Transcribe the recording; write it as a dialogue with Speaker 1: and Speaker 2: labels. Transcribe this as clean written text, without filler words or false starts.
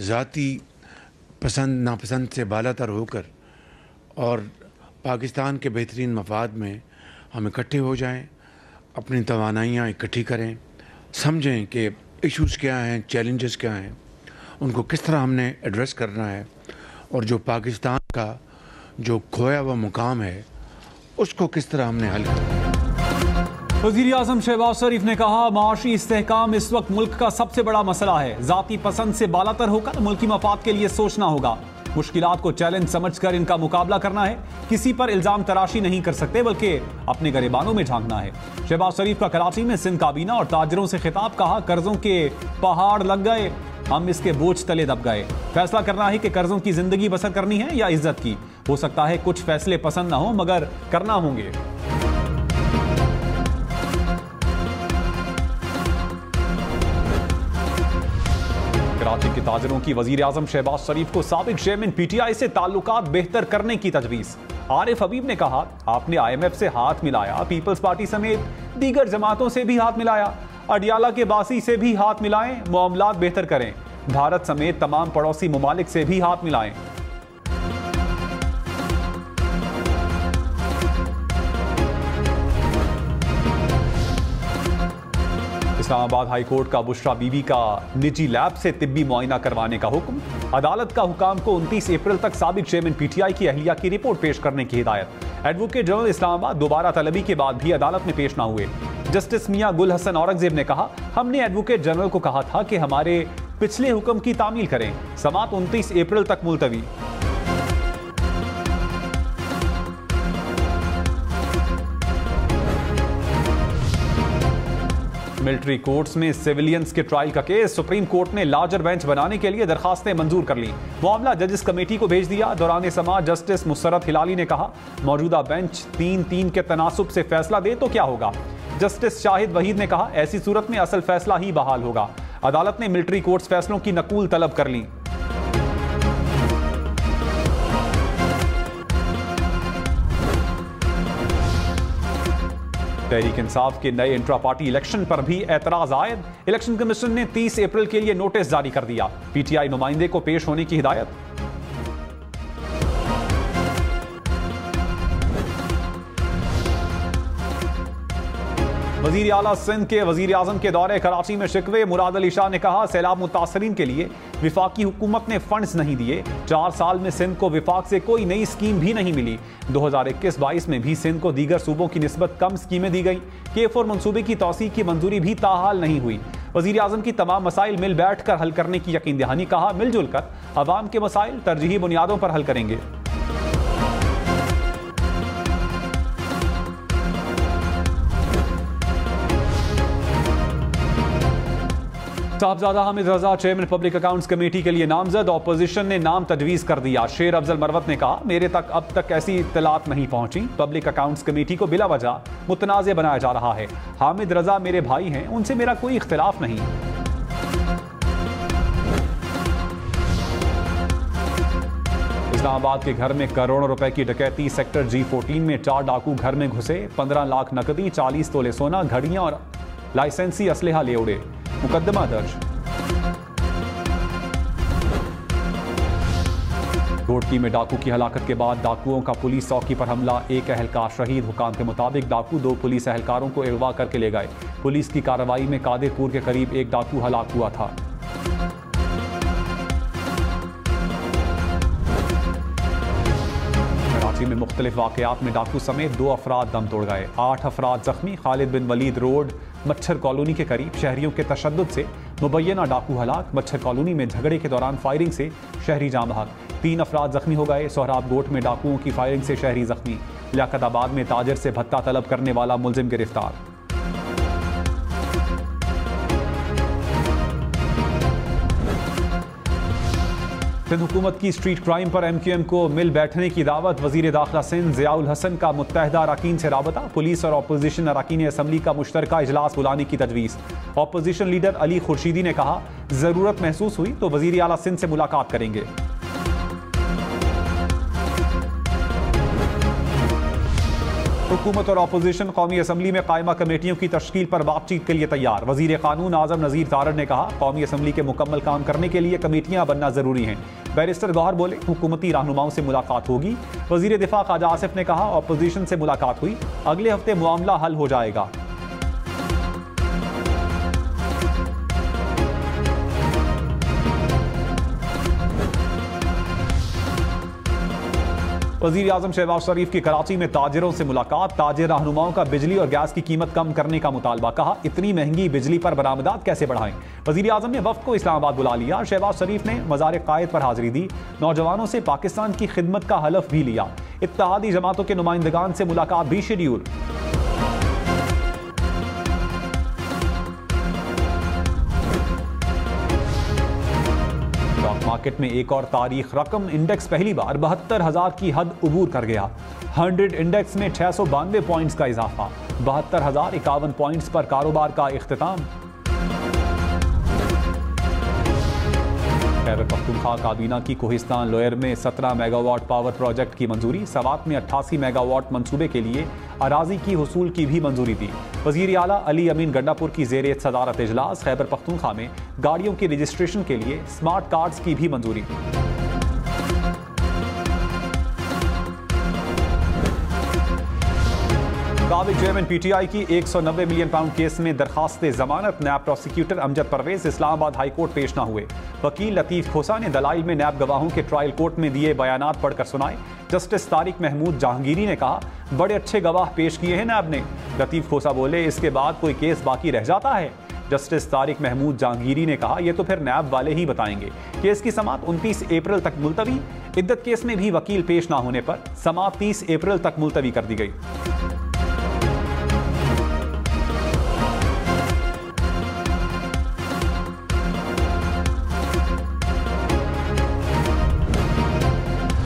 Speaker 1: ज़ाती पसंद नापसंद से बालातर होकर और पाकिस्तान के बेहतरीन मफाद में हम इकट्ठे हो जाएं, अपनी तवानाइयाँ इकट्ठी करें, समझें कि इश्यूज़ क्या हैं, चैलेंजेस क्या हैं, उनको किस तरह हमने एड्रेस करना है और जो पाकिस्तान का जो खोया हुआ मुकाम है उसको किस तरह हमने हल करना है।
Speaker 2: वज़ीर आज़म शहबाज शरीफ ने कहा, माशी इस्तेहकाम इस वक्त मुल्क का सबसे बड़ा मसला है। ज़ाती पसंद से बालातर होकर मुल्की मफाद के लिए सोचना होगा। मुश्किलात को चैलेंज समझकर इनका मुकाबला करना है। किसी पर इल्जाम तराशी नहीं कर सकते, बल्कि अपने गिरेबानों में झांकना है। शहबाज शरीफ का कराची में सिंध काबीना और ताजरों से खिताब, कहा कर्जों के पहाड़ लग गए, हम इसके बोझ तले दब गए। फैसला करना है कि कर्जों की जिंदगी बसर करनी है या इज्जत की। हो सकता है कुछ फैसले पसंद ना हो, मगर करना होंगे। कराची के ताजरों की वजीर आजम शहबाज शरीफ को साबिक चेयरमैन पीटीआई से ताल्लुकात बेहतर करने की तजवीज़। आरिफ हबीब ने कहा, आपने IMF से हाथ मिलाया, पीपल्स पार्टी समेत दीगर जमातों से भी हाथ मिलाया, अडियाला के बासी से भी हाथ मिलाएं, मामलात बेहतर करें। भारत समेत तमाम पड़ोसी ममालिक से भी हाथ मिलाएं। इस्लामाबाद हाई कोर्ट का बुशरा बीबी का निजी लैब से तिब्बी मुआयना करवाने का हुक्म। अदालत का हुकाम को 29 अप्रैल तक साबिक चेयरमैन पीटीआई की अहलिया की रिपोर्ट पेश करने की हिदायत। एडवोकेट जनरल इस्लामाबाद दोबारा तलबी के बाद भी अदालत में पेश न हुए। जस्टिस मियां गुल हसन औरंगजेब ने कहा, हमने एडवोकेट जनरल को कहा था कि हमारे पिछले हुक्म की तामील करें। समाअत 29 अप्रैल तक मुलतवी। मिलिट्री कोर्ट्स में सिविलियंस के ट्रायल का केस, सुप्रीम कोर्ट ने लार्जर बेंच बनाने के लिए दरखास्तें मंजूर कर ली। मामला जजेस कमेटी को भेज दिया। दौरान समाअत जस्टिस मुसरत हिलाली ने कहा, मौजूदा बेंच 3-3 के तनासुब से फैसला दे तो क्या होगा। जस्टिस शाहिद वहीद ने कहा, ऐसी सूरत में असल फैसला ही बहाल होगा। अदालत ने मिलिट्री कोर्ट्स फैसलों की नकूल तलब कर ली। तहरीक इंसाफ के नए इंट्रा पार्टी इलेक्शन पर भी एतराज आयद। इलेक्शन कमीशन ने 30 अप्रैल के लिए नोटिस जारी कर दिया। पीटीआई नुमाइंदे को पेश होने की हिदायत। वजीर आला सिंध के वजीर आजम के दौरे कराची में शिकवे। मुराद अली शाह ने कहा, सैलाब मुतासरीन के लिए विफाकी हुकूमत ने फंड्स नहीं दिए। 4 साल में सिंध को विफाक से कोई नई स्कीम भी नहीं मिली। 2021-22 में भी सिंध को दीगर सूबों की निस्बत कम स्कीमें दी गई। K4 मंसूबे की तौसीक की मंजूरी भी ताहाल नहीं हुई। वजीर आजम की तमाम मसाइल मिल बैठ कर हल करने की यकीन दहानी। कहा, मिलजुल कर अवाम के मसाइल तरजीही बुनियादों पर हल करेंगे। साहबजादा हामिद रजा चेयरमैन पब्लिक अकाउंट्स कमेटी के लिए नामजद। ऑपोजिशन ने नाम तजवीज़ कर दिया। शेर अफजल मरवत ने कहा, मेरे तक अब तक ऐसी इत्तलात नहीं पहुंची। पब्लिक अकाउंट्स कमेटी को बिला वजह मुतनाज़ बनाया जा रहा है। हामिद रजा मेरे भाई हैं, उनसे मेरा कोई इख्तिलाफ नहीं। इस्लामाबाद के घर में करोड़ों रुपए की डकैती। सेक्टर G14 में 4 डाकू घर में घुसे। 15 लाख नकदी, 40 तोले सोना, घड़ियां और लाइसेंसी असलहा ले उड़े। मुकदमा दर्ज। घोटकी में डाकू की हलाकत के बाद डाकुओं का पुलिस चौकी पर हमला। एक एहलकार शहीद। हुकाम के मुताबिक डाकू 2 पुलिस एहलकारों को अगवा करके ले गए। पुलिस की कार्रवाई में कादिरपुर के करीब एक डाकू हलाक हुआ था। कराची में मुख्तलिफ वाकयात में डाकू समेत 2 अफराद दम तोड़ गए। 8 अफराद जख्मी। खालिद बिन वलीद रोड मच्छर कॉलोनी के करीब शहरियों के तशद्दुद से मुबैना डाकू हलाक। मच्छर कॉलोनी में झगड़े के दौरान फायरिंग से शहरी जाम बहक। 3 अफराद जख्मी हो गए। सोहराब गोट में डाकुओं की फायरिंग से शहरी जख्मी। लियाकताबाद में ताजर से भत्ता तलब करने वाला मुलजिम गिरफ्तार। सिंध हुकूमत की स्ट्रीट क्राइम पर MQM को मिल बैठने की दावत। वजीर दाखिला सिंध ज़ियाउल हसन का मुत्तहदा अराकीन से राबता। पुलिस और अपोजिशन अराकीन असम्बली का मुश्तरका इजलास बुलाने की तजवीज़। अपोजिशन लीडर अली खुर्शीदी ने कहा, ज़रूरत महसूस हुई तो वजीर आला सिंध से मुलाकात करेंगे। हुकूमत और अपोजिशन कौमी असम्बली में कायमा कमेटियों की तश्कील पर बातचीत के लिए तैयार। वजीर कानून आजम नज़ीर तारड़ ने कहा, कौमी असम्बली के मुकम्मल काम करने के लिए कमेटियां बनना जरूरी हैं। बैरिस्टर गौहर बोले, हुकूमती रहनुमाओं से मुलाकात होगी। वजीर दिफा ख्वाजा आसिफ ने कहा, अपोजिशन से मुलाकात हुई, अगले हफ्ते मामला हल हो जाएगा। वज़ीर आज़म शहबाज शरीफ की कराची में ताजिरों से मुलाकात। ताजिर रहनुमाओं का बिजली और गैस की कीमत कम करने का मुतालबा। कहा, इतनी महंगी बिजली पर बरामदात कैसे बढ़ाएं। वज़ीर आज़म ने वफ़द को इस्लामाबाद बुला लिया। शहबाज शरीफ ने मज़ार क़ायद पर हाजिरी दी। नौजवानों से पाकिस्तान की खिदमत का हलफ भी लिया। इत्तेहादी जमातों के नुमाइंदगान से मुलाकात भी शेड्यूल। मार्केट में एक और तारीख रकम, इंडेक्स पहली बार 72,000 की हद उबूर कर गया। 100 इंडेक्स में 692 पॉइंट्स का इजाफा। 72,051 पॉइंट्स पर कारोबार का इख्तिताम। खैबर पख्तूनख्वा काबीना की कोहिस्तान लोयर में 17 मेगावाट पावर प्रोजेक्ट की मंजूरी। सवात में 88 मेगावाट मंसूबे के लिए अराजी की हुसूल की भी मंजूरी दी। वज़ीर आला अली अमीन गंडापुर की ज़ेर सदारत इजलास। खैबर पख्तूनख्वा में गाड़ियों की रजिस्ट्रेशन के लिए स्मार्ट कार्ड्स की भी मंजूरी। साबिक चेयरमैन पीटीआई की 190 मिलियन पाउंड केस में दरखास्त जमानत। नैब prosecutor Amjad Parvez Islamabad high court पेश न हुए। वकील लतीफ खोसा ने दलाइल में नैब गवाहों के ट्रायल कोर्ट में दिए बयानात पढ़कर सुनाए। जस्टिस तारिक महमूद जहांगीरी ने कहा, बड़े अच्छे गवाह पेश किए हैं नैब ने। लतीफ खोसा बोले, इसके बाद कोई केस बाकी रह जाता है। जस्टिस तारिक महमूद जहांगीरी ने कहा, यह तो फिर नैब वाले ही बताएंगे। केस की समाअत 29 अप्रैल तक मुलतवी। इद्दत केस में भी वकील पेश न होने पर समाअत 30 अप्रैल तक मुलतवी कर दी गई।